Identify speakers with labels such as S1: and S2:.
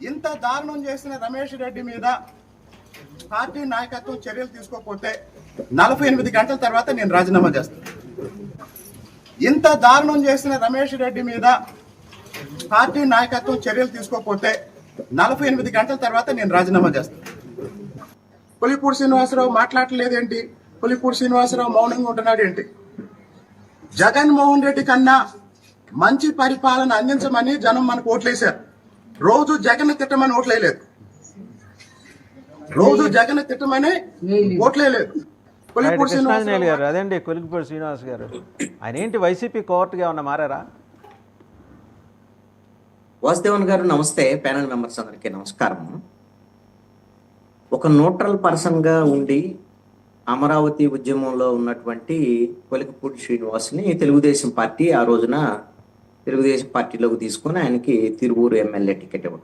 S1: ఇంత దారుణం చేసిన రమేష్ రెడ్డి మీద పార్టీ నాయకత్వం చర్యలు తీసుకోకపోతే 48 గంటల తర్వాత నేను రాజీనామా చేస్తాను. ఇంత దారుణం చేసిన రమేష్ రెడ్డి మీద పార్టీ నాయకత్వం చర్యలు తీసుకోకపోతే 48 గంటల తర్వాత నేను రాజీనామా చేస్తాను. పులిపూడి శ్రీనివాసరావు మాట్లాడలేదేంటి? పులిపూడి శ్రీనివాసరావు మౌనంగా ఉంటున్నాడు ఏంటి? జగన్మోహన్ రెడ్డి కన్నా మంచి పరిపాలన అందించమని జనం మనకు ఓట్లేశారు. రోజు జగన్ తిట్టమని ఓట్లేదు. రోజు జగన్ తిట్టమని ఓట్లేదు.
S2: కృష్ణాంజనేయులు గారు, అదేంటి కొలిగిపూడి శ్రీనివాస్ గారు, ఆయన ఏంటి వైసీపీ కోర్టుగా ఏమన్నా మారారా?
S3: వాసుదేవన్ గారు నమస్తే. ప్యానల్ మెంబర్స్ అందరికీ నమస్కారం. ఒక న్యూట్రల్ పర్సన్గా ఉండి అమరావతి ఉద్యమంలో ఉన్నటువంటి కొలిగిపూడి శ్రీనివాస్ని తెలుగుదేశం పార్టీ ఆ రోజున తెలుగుదేశం పార్టీలోకి తీసుకొని ఆయనకి తిరువూరు ఎమ్మెల్యే టికెట్ ఇవ్వటం